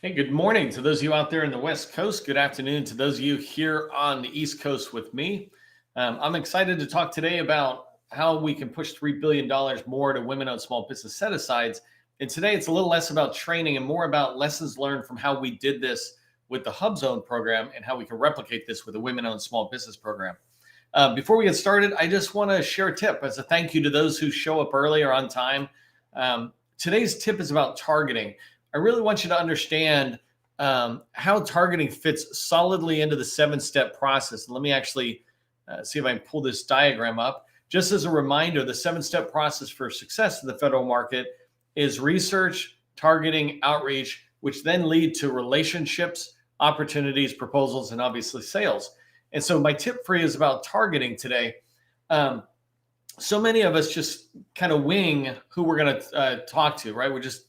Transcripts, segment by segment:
Hey, good morning to those of you out there in the West Coast. Good afternoon to those of you here on the East Coast with me. I'm excited to talk today about how we can push $3 billion more to women-owned small business set-asides. And today it's a little less about training and more about lessons learned from how we did this with the HUBZone program and how we can replicate this with a women-owned small business program. Before we get started, I just want to share a tip as a thank you to those who show up early or on time. Today's tip is about targeting. I really want you to understand how targeting fits solidly into the 7-step process. And let me actually see if I can pull this diagram up. Just as a reminder, the 7-step process for success in the federal market is research, targeting, outreach, which then lead to relationships, opportunities, proposals, and obviously sales. And so my tip for you is about targeting today. So many of us just kind of wing who we're going to talk to, right? We're just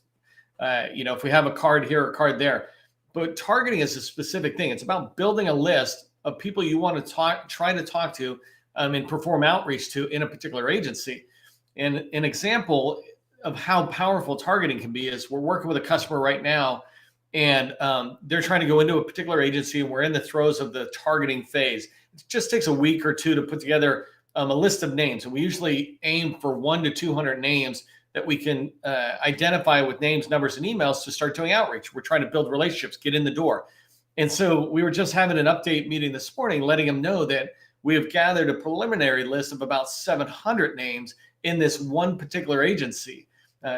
if we have a card here, a card there. But targeting is a specific thing. It's about building a list of people you want to try to talk to and perform outreach to in a particular agency. And an example of how powerful targeting can be is we're working with a customer right now, and they're trying to go into a particular agency, and we're in the throes of the targeting phase. It just takes a week or two to put together a list of names. And we usually aim for 100 to 200 names that we can identify with names, numbers, and emails to start doing outreach. We're trying to build relationships, get in the door. And so we were just having an update meeting this morning, letting them know that we have gathered a preliminary list of about 700 names in this one particular agency.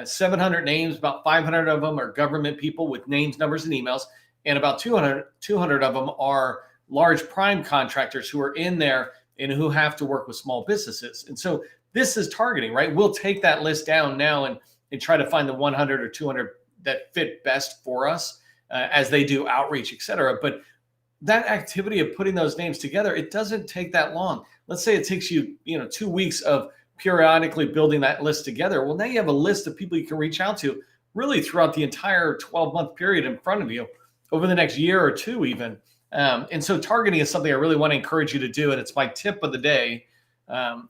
700 names, about 500 of them are government people with names, numbers, and emails. And about 200 of them are large prime contractors who are in there and who have to work with small businesses. And so this is targeting, right? We'll take that list down now and try to find the 100 or 200 that fit best for us as they do outreach, et cetera. But that activity of putting those names together, it doesn't take that long. Let's say it takes you, 2 weeks of periodically building that list together. Well, now you have a list of people you can reach out to really throughout the entire 12-month period in front of you over the next year or two even. And so targeting is something I really want to encourage you to do. And it's my tip of the day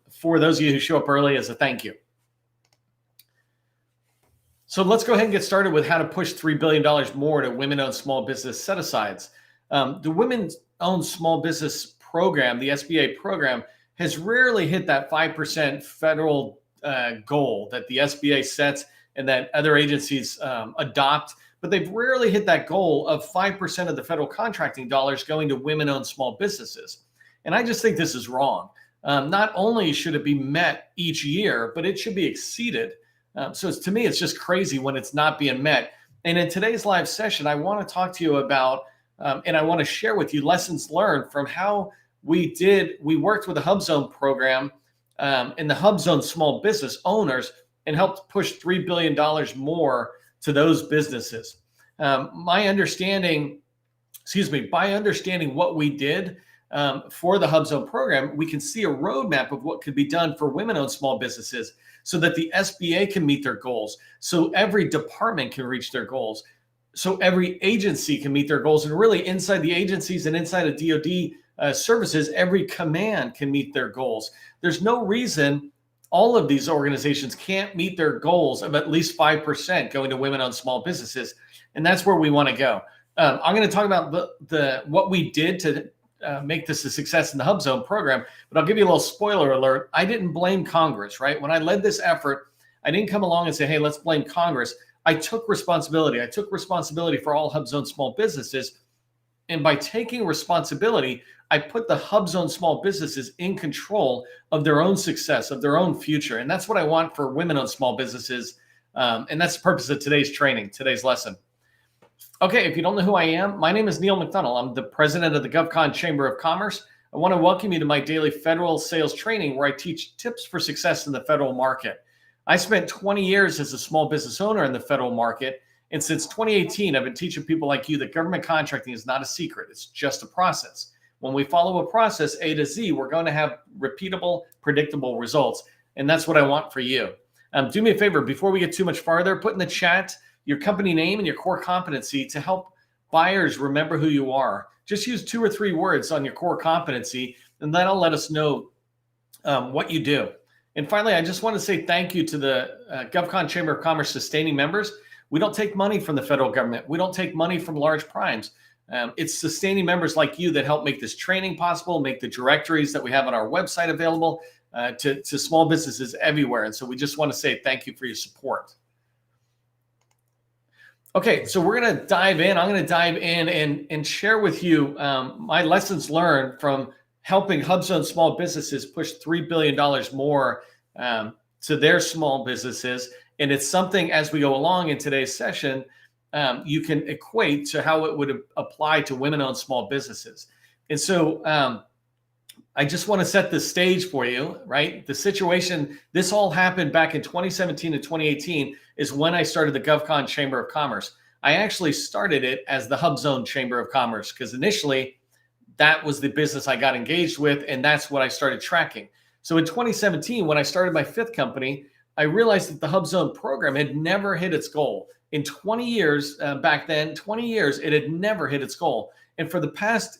for those of you who show up early as a thank you. So let's go ahead and get started with how to push $3 billion more to women-owned small business set-asides. The Women-Owned Small Business Program, the SBA program, has rarely hit that 5% federal goal that the SBA sets and that other agencies adopt, but they've rarely hit that goal of 5% of the federal contracting dollars going to women-owned small businesses. And I just think this is wrong. Not only should it be met each year, but it should be exceeded. So to me, it's just crazy when it's not being met. And in today's live session, I want to talk to you about, and I want to share with you lessons learned from how we worked with the HUBZone program and the HUBZone small business owners and helped push $3 billion more to those businesses. By understanding what we did, for the HUBZone program, we can see a roadmap of what could be done for women-owned small businesses so that the SBA can meet their goals, so every department can reach their goals, so every agency can meet their goals, and really inside the agencies and inside of DoD services, every command can meet their goals. There's no reason all of these organizations can't meet their goals of at least 5% going to women-owned small businesses, and that's where we want to go. I'm going to talk about what we did to make this a success in the HUBZone program, but I'll give you a little spoiler alert. I didn't blame Congress, right? When I led this effort, I didn't come along and say, hey, let's blame Congress. I took responsibility. I took responsibility for all HUBZone small businesses. And by taking responsibility, I put the HUBZone small businesses in control of their own success, of their own future. And that's what I want for women-owned small businesses. And that's the purpose of today's training, today's lesson. Okay, if you don't know who I am, my name is Neil McDonnell. I'm the president of the GovCon Chamber of Commerce. I want to welcome you to my daily federal sales training where I teach tips for success in the federal market. I spent 20 years as a small business owner in the federal market, and since 2018, I've been teaching people like you that government contracting is not a secret. It's just a process. When we follow a process A to Z, we're going to have repeatable, predictable results, and that's what I want for you. Do me a favor, before we get too much farther, put in the chat your company name and your core competency to help buyers remember who you are. Just use 2 or 3 words on your core competency, and that'll let us know what you do. And finally, I just want to say thank you to the GovCon Chamber of Commerce sustaining members. We don't take money from the federal government. We don't take money from large primes. It's sustaining members like you that help make this training possible, make the directories that we have on our website available to small businesses everywhere. And so we just want to say thank you for your support. Okay, so we're going to dive in. I'm going to dive in and share with you my lessons learned from helping HUBZone small businesses push $3 billion more to their small businesses. And it's something, as we go along in today's session, you can equate to how it would apply to women-owned small businesses. And so I just want to set the stage for you, right? The situation, this all happened back in 2017 and 2018 is when I started the GovCon Chamber of Commerce. I actually started it as the HUBZone Chamber of Commerce because initially that was the business I got engaged with, and that's what I started tracking. So in 2017, when I started my 5th company, I realized that the HUBZone program had never hit its goal. In 20 years, back then, 20 years, it had never hit its goal. And for the past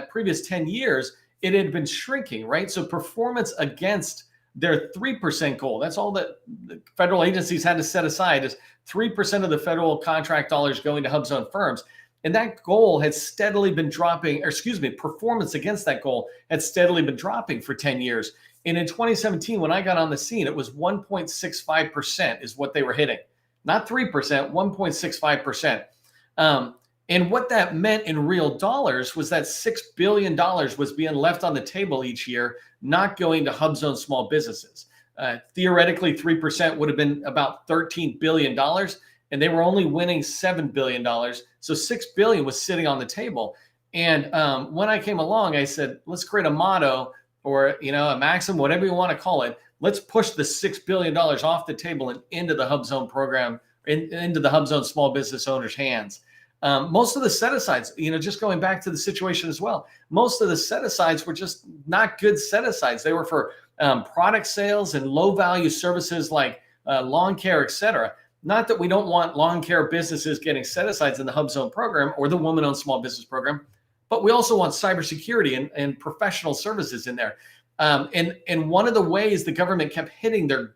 previous 10 years, it had been shrinking, right? So performance against their 3% goal, that's all that the federal agencies had to set aside, is 3% of the federal contract dollars going to HUBZone firms. And that goal had steadily been dropping, or excuse me, performance against that goal had steadily been dropping for 10 years. And in 2017, when I got on the scene, it was 1.65% is what they were hitting. Not 3%, 1.65%. And what that meant in real dollars was that $6 billion was being left on the table each year, not going to HUBZone small businesses. Theoretically, 3% would have been about $13 billion, and they were only winning $7 billion. So $6 billion was sitting on the table. And when I came along, I said, let's create a motto or a maxim, whatever you want to call it. Let's push the $6 billion off the table and into the HUBZone program, into the HUBZone small business owners' hands. Most of the set-asides, just going back to the situation as well, most of the set-asides were just not good set-asides. They were for product sales and low-value services like lawn care, et cetera. Not that we don't want lawn care businesses getting set-asides in the HUBZone program or the woman-owned small business program, but we also want cybersecurity and professional services in there. And one of the ways the government kept hitting their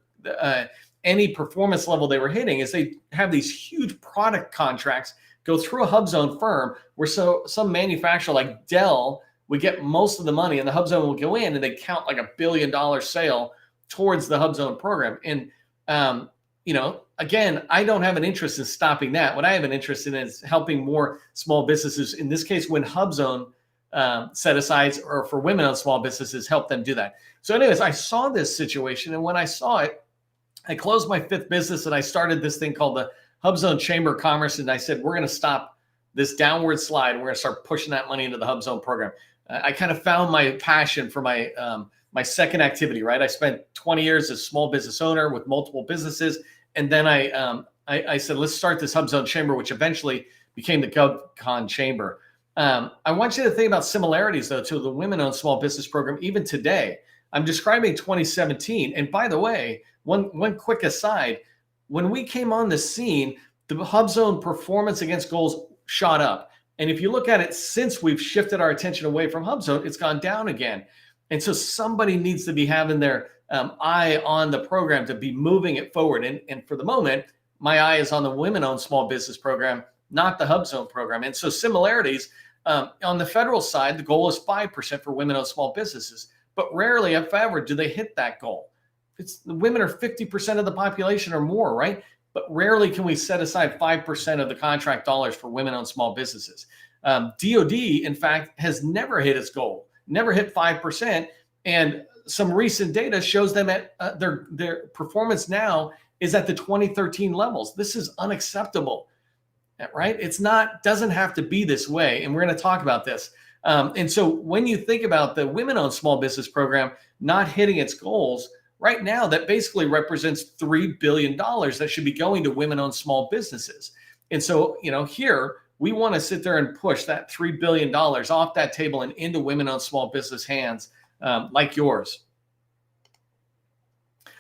any performance level they were hitting is they have these huge product contracts go through a HUBZone firm where some manufacturer like Dell would get most of the money and the HUBZone will go in and they count like $1 billion sale towards the HUBZone program. And, again, I don't have an interest in stopping that. What I have an interest in is helping more small businesses, in this case, when HUBZone set-asides or for women-owned small businesses, help them do that. So anyways, I saw this situation, and when I saw it, I closed my 5th business and I started this thing called the HUBZone Chamber of Commerce, and I said, we're going to stop this downward slide. We're going to start pushing that money into the HUBZone program. I kind of found my passion for my my second activity, right? I spent 20 years as a small business owner with multiple businesses, and then I said, let's start this HUBZone Chamber, which eventually became the GovCon Chamber. I want you to think about similarities, though, to the women-owned small business program. Even today, I'm describing 2017. And by the way, one quick aside, when we came on the scene, the HUBZone performance against goals shot up. And if you look at it, since we've shifted our attention away from HUBZone, it's gone down again. And so somebody needs to be having their eye on the program to be moving it forward. And for the moment, my eye is on the women-owned small business program, not the HUBZone program. And so similarities, on the federal side, the goal is 5% for women-owned small businesses. But rarely, if ever, do they hit that goal. The women are 50% of the population or more, right? But rarely can we set aside 5% of the contract dollars for women-owned small businesses. DOD, in fact, has never hit its goal, never hit 5%. And some recent data shows them at their performance now is at the 2013 levels. This is unacceptable, right? Doesn't have to be this way. And we're going to talk about this. And so when you think about the women-owned small business program not hitting its goals, right now, that basically represents $3 billion that should be going to women-owned small businesses. And so, here we want to sit there and push that $3 billion off that table and into women-owned small business hands like yours.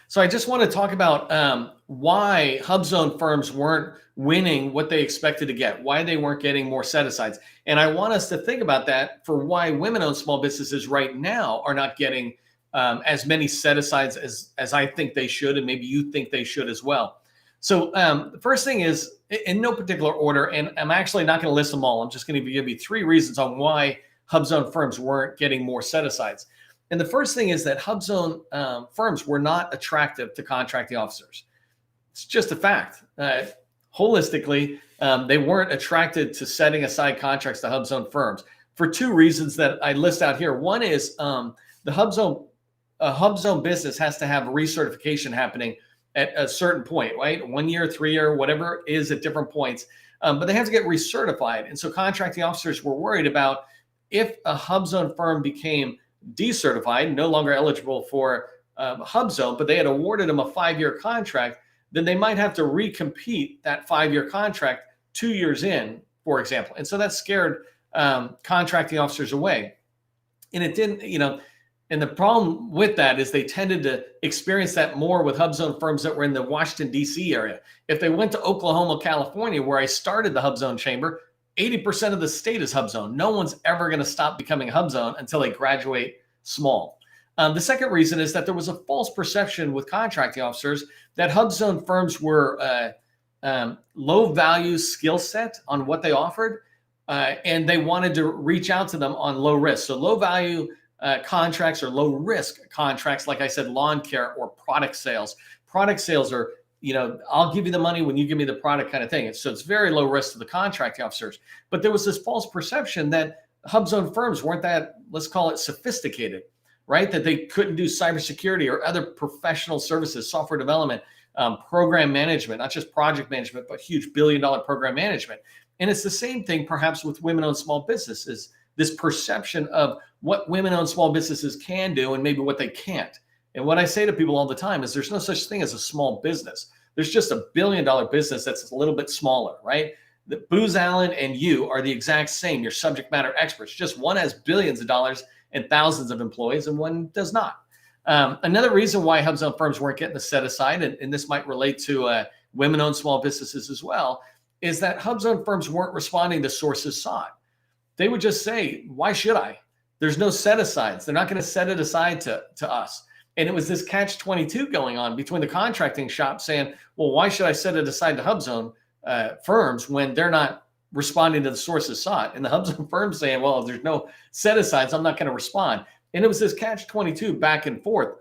So I just want to talk about why HUBZone firms weren't winning what they expected to get, why they weren't getting more set-asides. And I want us to think about that for why women-owned small businesses right now are not getting as many set-asides as I think they should, and maybe you think they should as well. So the first thing is, in no particular order, and I'm actually not going to list them all. I'm just going to give you 3 reasons on why HUBZone firms weren't getting more set-asides. And the first thing is that HUBZone firms were not attractive to contracting officers. It's just a fact. Holistically, they weren't attracted to setting aside contracts to HUBZone firms for 2 reasons that I list out here. One is the HUBZone business has to have recertification happening at a certain point, right? 1 year, 3 year, whatever it is at different points. But they have to get recertified. And so contracting officers were worried about if a HUBZone firm became decertified, no longer eligible for HUBZone, but they had awarded them a 5-year contract, then they might have to recompete that 5-year contract 2 years in, for example. And so that scared contracting officers away. And it didn't, and the problem with that is they tended to experience that more with HUBZone firms that were in the Washington, D.C. area. If they went to Oklahoma, California, where I started the HUBZone Chamber, 80% of the state is HUBZone. No one's ever going to stop becoming HUBZone until they graduate small. The second reason is that there was a false perception with contracting officers that HUBZone firms were low value skill set on what they offered, and they wanted to reach out to them on low risk. So low value contracts or low risk contracts, like I said, lawn care or product sales. Product sales are, I'll give you the money when you give me the product kind of thing. So it's very low risk to the contracting officers. But there was this false perception that HUBZone firms weren't that, let's call it sophisticated, right? That they couldn't do cybersecurity or other professional services, software development, program management, not just project management, but huge billion-dollar program management. And it's the same thing perhaps with women-owned small businesses, this perception of what women-owned small businesses can do and maybe what they can't. And what I say to people all the time is there's no such thing as a small business. There's just a billion-dollar business that's a little bit smaller, right? The Booz Allen and you are the exact same. You're subject matter experts. Just one has billions of dollars and thousands of employees and one does not. Another reason why HUBZone firms weren't getting the set aside, and this might relate to women-owned small businesses as well, is that HUBZone firms weren't responding to sources sought. They would just say, why should I? There's no set-asides. They're not going to set it aside to us. And it was this catch-22 going on between the contracting shop saying, well, why should I set it aside to HUBZone firms when they're not responding to the sources sought? And the HUBZone firms saying, well, if there's no set-asides, I'm not going to respond. And it was this catch-22 back and forth,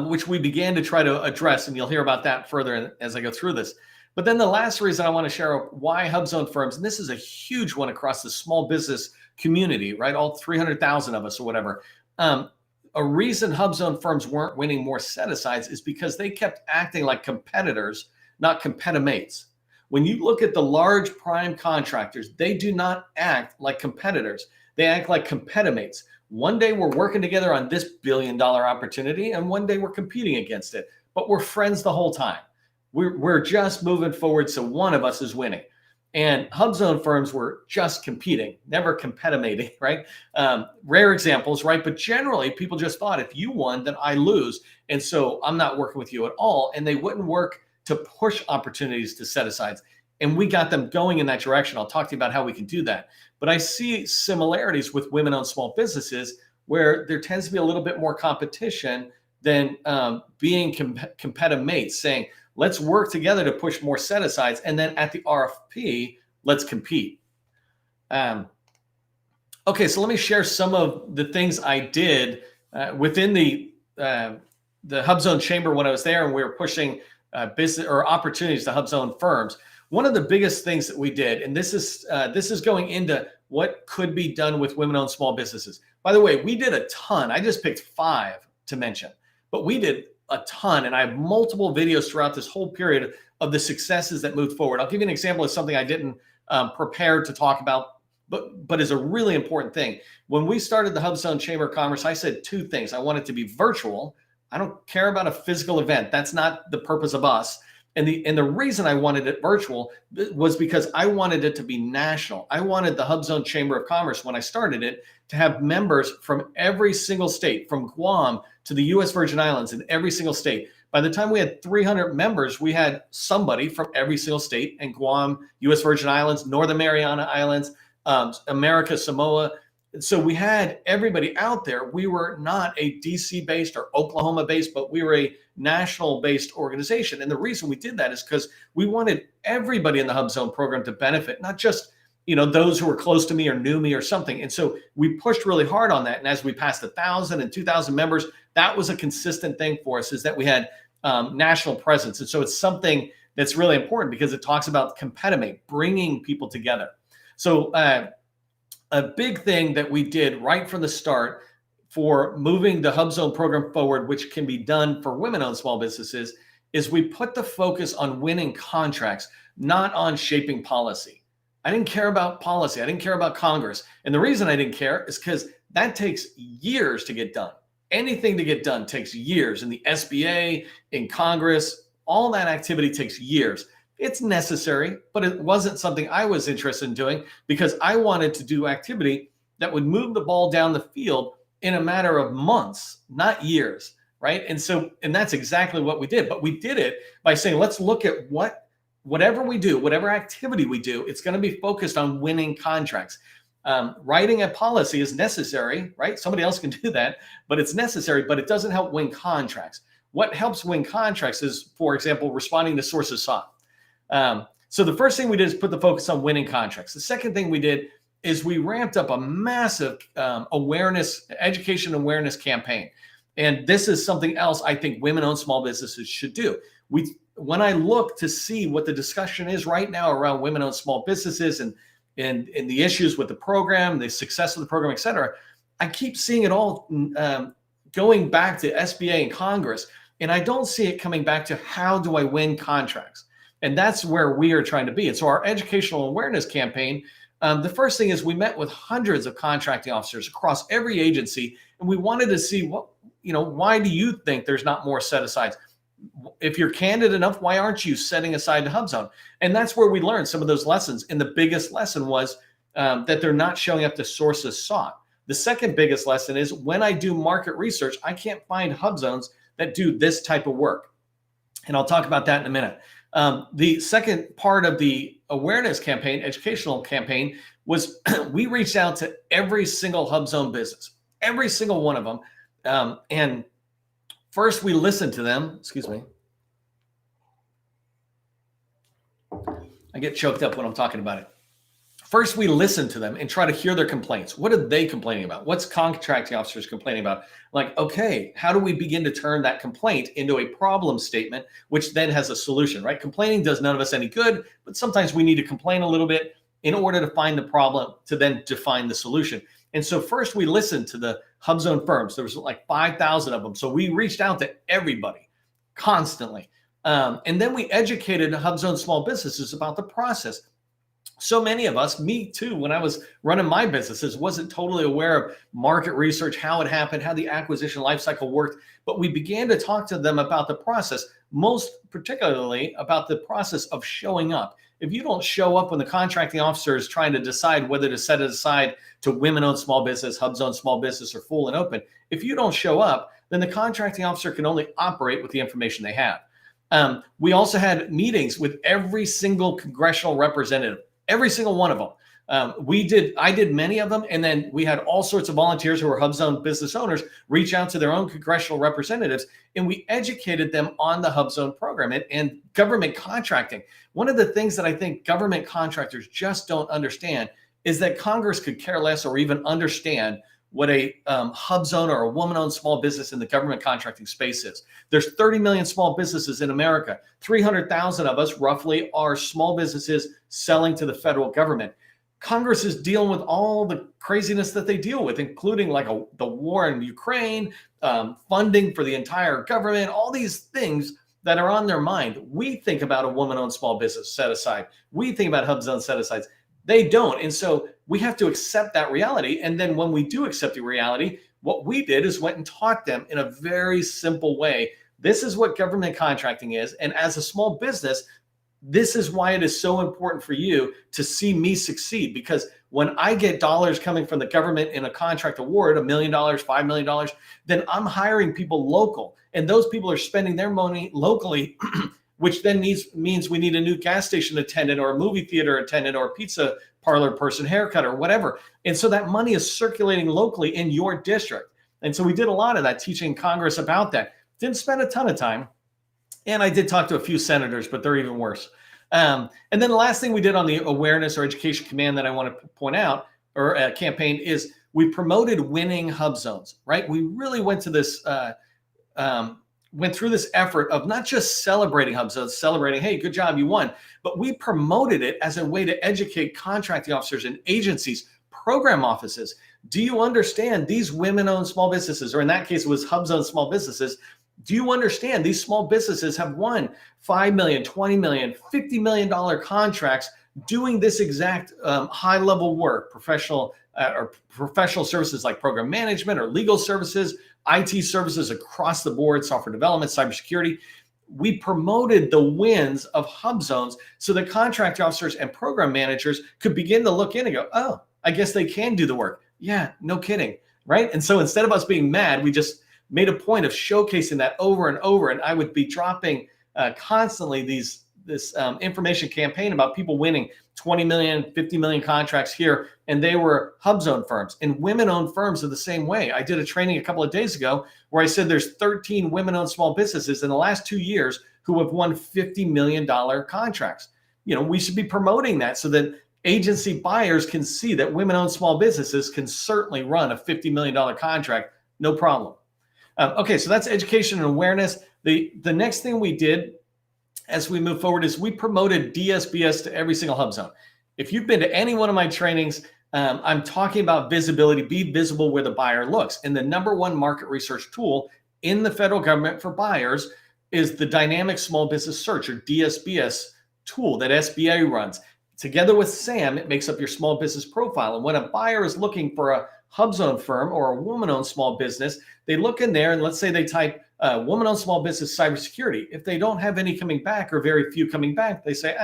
which we began to try to address. And you'll hear about that further as I go through this. But then the last reason I want to share why HUBZone firms, and this is a huge one across the small business community, right? All 300,000 of us or whatever. A reason HUBZone firms weren't winning more set-asides is because they kept acting like competitors, not competimates. When you look at the large prime contractors, they do not act like competitors. They act like competimates. One day we're working together on this billion-dollar opportunity, and one day we're competing against it. But we're friends the whole time. We're just moving forward, so one of us is winning. And HUBZone firms were just competing, never competimating, right? Rare examples, right? But generally, people just thought if you won, then I lose. And so I'm not working with you at all. And they wouldn't work to push opportunities to set asides. And we got them going in that direction. I'll talk to you about how we can do that. But I see similarities with women-owned small businesses where there tends to be a little bit more competition than being competitive mates, saying, let's work together to push more set-asides. And then at the RFP, let's compete. Okay, so let me share some of the things I did within the HUBZone Chamber when I was there and we were pushing business or opportunities to HUBZone firms. One of the biggest things that we did, and this is going into what could be done with women-owned small businesses. By the way, we did a ton. I just picked 5 to mention, but we did a ton. And I have multiple videos throughout this whole period of the successes that moved forward. I'll give you an example of something I didn't prepare to talk about, but is a really important thing. When we started the HUBZone Chamber of Commerce, I said 2 things. I want it to be virtual. I don't care about a physical event. That's not the purpose of us. And the reason I wanted it virtual was because I wanted it to be national. I wanted the HUBZone Chamber of Commerce, when I started it, to have members from every single state, from Guam to the U.S. Virgin Islands, in every single state. By the time we had 300 members, we had somebody from every single state, and Guam, U.S. Virgin Islands, Northern Mariana Islands, America, Samoa. So we had everybody out there. We were not a DC based or Oklahoma based, but we were a national based organization. And the reason we did that is because we wanted everybody in the HUBZone program to benefit, not just those who were close to me or knew me or something. And so we pushed really hard on that. And as we passed 1,000 and 2,000 members, that was a consistent thing for us, is that we had national presence. And so it's something that's really important because it talks about competitive, bringing people together. So a big thing that we did right from the start for moving the HUBZone program forward, which can be done for women-owned small businesses, is we put the focus on winning contracts, not on shaping policy. I didn't care about policy. I didn't care about Congress. And the reason I didn't care is because that takes years to get done. Anything to get done takes years. In the SBA, in Congress, all that activity takes years. It's necessary, but it wasn't something I was interested in doing because I wanted to do activity that would move the ball down the field in a matter of months, not years, right? And that's exactly what we did. But we did it by saying, let's look at whatever we do, whatever activity we do, it's going to be focused on winning contracts. Writing a policy is necessary, right? Somebody else can do that, but it's necessary, but it doesn't help win contracts. What helps win contracts is, for example, responding to sources sought. So the first thing we did is put the focus on winning contracts. The second thing we did is we ramped up a massive education awareness campaign. And this is something else I think women-owned small businesses should do. When I look to see what the discussion is right now around women-owned small businesses and the issues with the program, the success of the program, et cetera, I keep seeing it all going back to SBA and Congress. And I don't see it coming back to how do I win contracts? And that's where we are trying to be. And so our educational awareness campaign, the first thing is we met with hundreds of contracting officers across every agency. And we wanted to see why do you think there's not more set asides? If you're candid enough, why aren't you setting aside the HUBZone? And that's where we learned some of those lessons. And the biggest lesson was that they're not showing up to sources sought. The second biggest lesson is when I do market research, I can't find HUBZones that do this type of work. And I'll talk about that in a minute. The second part of the awareness campaign, educational campaign, was we reached out to every single HUBZone business, every single one of them. And first we listened to them. Excuse me. I get choked up when I'm talking about it. First, we listen to them and try to hear their complaints. What are they complaining about? What's contracting officers complaining about? Like, okay, how do we begin to turn that complaint into a problem statement, which then has a solution, right? Complaining does none of us any good, but sometimes we need to complain a little bit in order to find the problem to then define the solution. And so first we listened to the HUBZone firms. There was like 5,000 of them. So we reached out to everybody constantly. And then we educated HUBZone small businesses about the process. So many of us, me too, when I was running my businesses, wasn't totally aware of market research, how it happened, how the acquisition lifecycle worked. But we began to talk to them about the process, most particularly about the process of showing up. If you don't show up when the contracting officer is trying to decide whether to set it aside to women-owned small business, HUBZone small business, or full and open, if you don't show up, then the contracting officer can only operate with the information they have. We also had meetings with every single congressional representative. Every single one of them. I did many of them. And then we had all sorts of volunteers who were HUBZone business owners reach out to their own congressional representatives. And we educated them on the HUBZone program and government contracting. One of the things that I think government contractors just don't understand is that Congress could care less or even understand what a HUBZone or a woman-owned small business in the government contracting space is. There's 30 million small businesses in America. 300,000 of us roughly are small businesses selling to the federal government. Congress is dealing with all the craziness that they deal with, including like the war in Ukraine, funding for the entire government, all these things that are on their mind. We think about a woman-owned small business set aside. We think about HUBZone set asides. They don't. And so we have to accept that reality. And then when we do accept the reality, what we did is went and taught them in a very simple way. This is what government contracting is. And as a small business, this is why it is so important for you to see me succeed. Because when I get dollars coming from the government in a contract award, $1 million, $5 million, then I'm hiring people local. And those people are spending their money locally which then means we need a new gas station attendant or a movie theater attendant or a pizza parlor person, haircut or whatever. And so that money is circulating locally in your district. And so we did a lot of that, teaching Congress about that. Didn't spend a ton of time. And I did talk to a few senators, but they're even worse. And then the last thing we did on the awareness or education command that I want to point out, or campaign, is we promoted winning hub zones, right? We really went to this, went through this effort of not just celebrating hub zones, celebrating, hey, good job, you won, but we promoted it as a way to educate contracting officers and agencies, program offices. Do you understand these women-owned small businesses, or in that case, it was HUBZone small businesses? Do you understand these small businesses have won $5 million, $20 million, $50 million contracts doing this exact high-level work, professional services like program management or legal services, IT services across the board, software development, cybersecurity. We promoted the wins of hub zones so that contract officers and program managers could begin to look in and go, oh, I guess they can do the work. Yeah, no kidding, right? And so instead of us being mad, we just made a point of showcasing that over and over. And I would be dropping constantly this information campaign about people winning 20 million, 50 million contracts here, and they were HUBZone firms. And women-owned firms are the same way. I did a training a couple of days ago where I said there's 13 women-owned small businesses in the last 2 years who have won $50 million contracts. You know, we should be promoting that so that agency buyers can see that women-owned small businesses can certainly run a $50 million contract, no problem. Okay, so that's education and awareness. The next thing we did as we move forward is we promoted DSBS to every single hub zone. If you've been to any one of my trainings, I'm talking about visibility, be visible where the buyer looks. And the number one market research tool in the federal government for buyers is the Dynamic Small Business Search, or DSBS tool that SBA runs. Together with SAM, it makes up your small business profile. And when a buyer is looking for a HUBZone firm or a woman-owned small business, they look in there and let's say they type woman-owned small business cybersecurity. If they don't have any coming back or very few coming back, they say,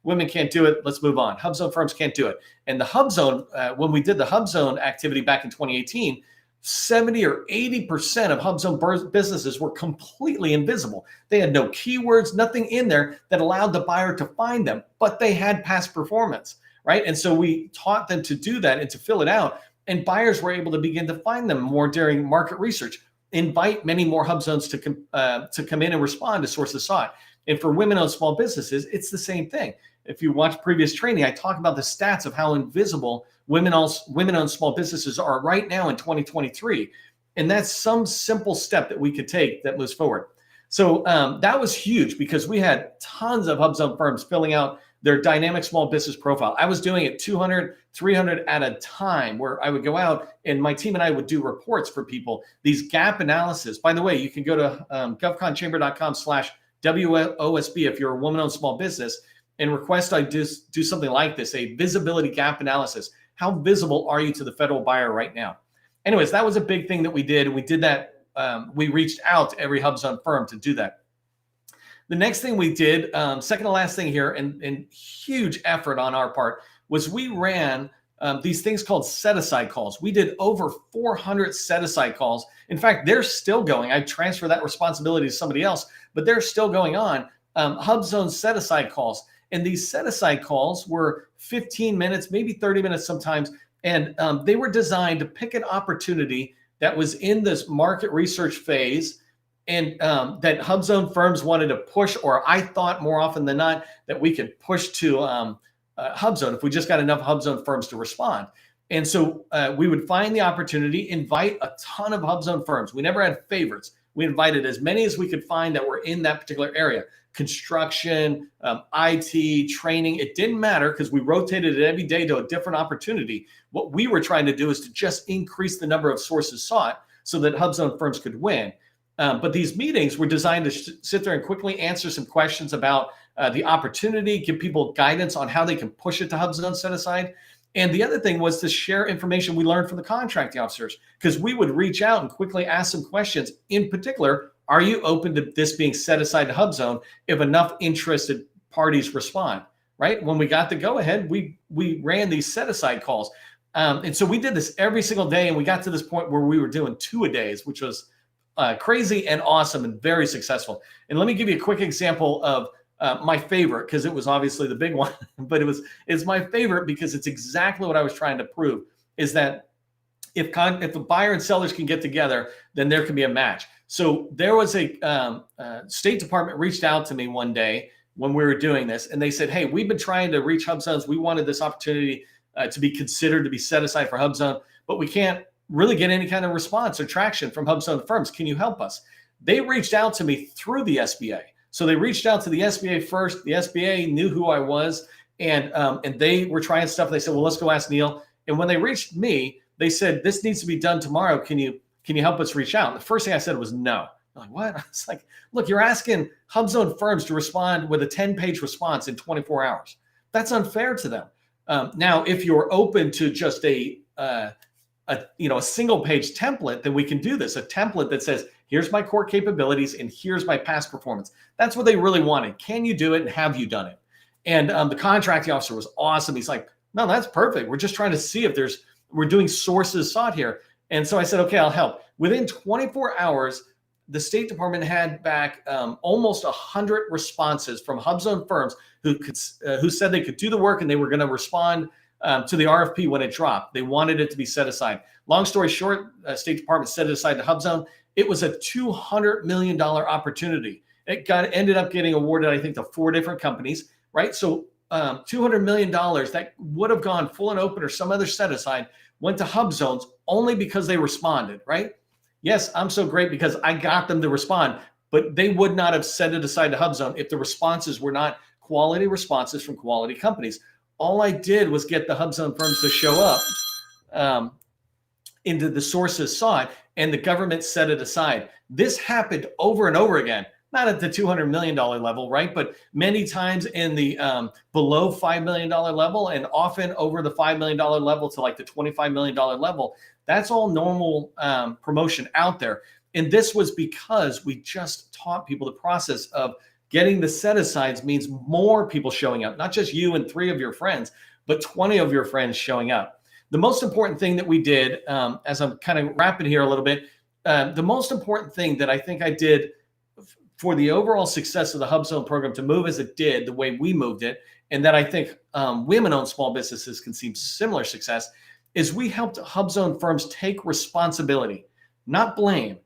women can't do it. Let's move on. HUBZone firms can't do it. And the HUBZone, when we did the HUBZone activity back in 2018, 70 or 80% of HUBZone businesses were completely invisible. They had no keywords, nothing in there that allowed the buyer to find them, but they had past performance, right? And so we taught them to do that and to fill it out. And buyers were able to begin to find them more during market research, invite many more HUBZones to come in and respond to sources sought. And for women-owned small businesses, it's the same thing. If you watch previous training, I talk about the stats of how invisible women-owned small businesses are right now in 2023. And that's some simple step that we could take that moves forward. So that was huge because we had tons of HUBZone firms filling out their dynamic small business profile. I was doing it 200, 300 at a time, where I would go out and my team and I would do reports for people, these gap analysis. By the way, you can go to govconchamber.com/WOSB if you're a woman-owned small business and request I do something like this, a visibility gap analysis. How visible are you to the federal buyer right now? Anyways, that was a big thing that we did. We did that. We reached out to every HUBZone firm to do that. The next thing we did, second to last thing here, and huge effort on our part, was we ran these things called set-aside calls. We did over 400 set-aside calls. In fact, they're still going. I transfer that responsibility to somebody else, but they're still going on. HUBZone set-aside calls. And these set-aside calls were 15 minutes, maybe 30 minutes sometimes. And they were designed to pick an opportunity that was in this market research phase and that HUBZone firms wanted to push, or I thought more often than not that we could push to HUBZone if we just got enough HUBZone firms to respond. And so we would find the opportunity, invite a ton of HUBZone firms. We never had favorites. We invited as many as we could find that were in that particular area. Construction, IT, training, it didn't matter because we rotated it every day to a different opportunity. What we were trying to do is to just increase the number of sources sought so that HUBZone firms could win. But these meetings were designed to sit there and quickly answer some questions about the opportunity, give people guidance on how they can push it to HUBZone set aside. And the other thing was to share information we learned from the contracting officers, because we would reach out and quickly ask some questions. In particular, are you open to this being set aside to HUBZone if enough interested parties respond, right? When we got the go-ahead, we ran these set-aside calls. And so we did this every single day, and we got to this point where we were doing 2 a days, which was crazy and awesome and very successful. And let me give you a quick example of my favorite, because it was obviously the big one, but it's my favorite because it's exactly what I was trying to prove, is that if the buyer and sellers can get together, then there can be a match. So there was a State Department reached out to me one day when we were doing this, and they said, hey, we've been trying to reach HUBZones. We wanted this opportunity to be considered to be set aside for HUBZone, but we can't really get any kind of response or traction from HUBZone firms. Can you help us? They reached out to me through the SBA. So they reached out to the SBA first. The SBA knew who I was, and they were trying stuff. They said, well, let's go ask Neil. And when they reached me, they said, this needs to be done tomorrow. Can you help us reach out? And the first thing I said was no. I'm like, what? I was like, look, you're asking HUBZone firms to respond with a 10-page response in 24 hours. That's unfair to them. Now, if you're open to just a single-page template, then we can do this. A template that says, here's my core capabilities and here's my past performance. That's what they really wanted. Can you do it and have you done it? And the contracting officer was awesome. He's like, no, that's perfect. We're just trying to see if we're doing sources sought here. And so I said, okay, I'll help. Within 24 hours, the State Department had back almost 100 responses from HUBZone firms who said they could do the work and they were going to respond to the RFP when it dropped. They wanted it to be set aside. Long story short, State Department set it aside to HUBZone. It was a $200 million opportunity. It ended up getting awarded, I think, to 4 different companies, right? So $200 million that would have gone full and open or some other set aside went to HUBZones only because they responded, right? Yes, I'm so great because I got them to respond, but they would not have set it aside to HUBZone if the responses were not quality responses from quality companies. All I did was get the HUBZone firms to show up into the sources sought, and the government set it aside. This happened over and over again, not at the $200 million level, right? But many times in the below $5 million level, and often over the $5 million level to like the $25 million level. That's all normal promotion out there. And this was because we just taught people the process of getting the set-asides means more people showing up, not just you and 3 of your friends, but 20 of your friends showing up. The most important thing that we did, as I'm kind of wrapping here a little bit, the most important thing that I think I did for the overall success of the HUBZone program to move as it did, the way we moved it, and that I think women-owned small businesses can see similar success, is we helped HUBZone firms take responsibility, not blame.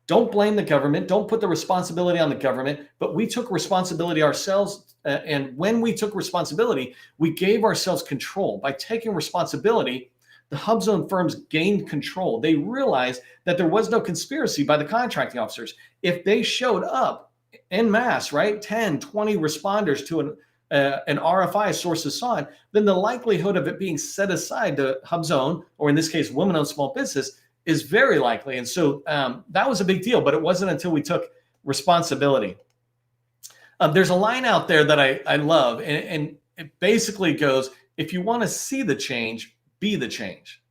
Don't blame the government. Don't put the responsibility on the government, but we took responsibility ourselves. And when we took responsibility, we gave ourselves control. By taking responsibility, the HUBZone firms gained control. They realized that there was no conspiracy by the contracting officers. If they showed up en masse, right, 10, 20 responders to an RFI sources sought, then the likelihood of it being set aside to HUBZone, or in this case, women-owned small business, is very likely. And so that was a big deal, but it wasn't until we took responsibility. There's a line out there that I love, and it basically goes, if you want to see the change, be the change.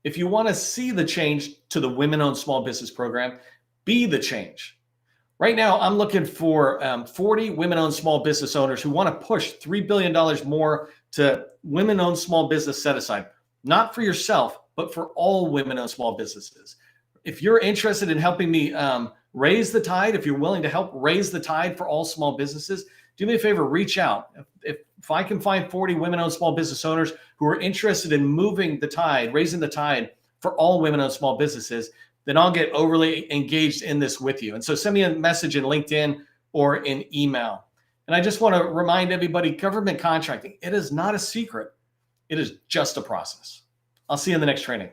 If you want to see the change to the women-owned small business program, be the change. Right now, I'm looking for 40 women-owned small business owners who want to push $3 billion more to women-owned small business set-aside, not for yourself, but for all women-owned small businesses. If you're interested in helping me raise the tide, if you're willing to help raise the tide for all small businesses, do me a favor, reach out. If I can find 40 women-owned small business owners who are interested in moving the tide, raising the tide for all women-owned small businesses, then I'll get overly engaged in this with you. And so send me a message in LinkedIn or in email. And I just want to remind everybody, government contracting, it is not a secret. It is just a process. I'll see you in the next training.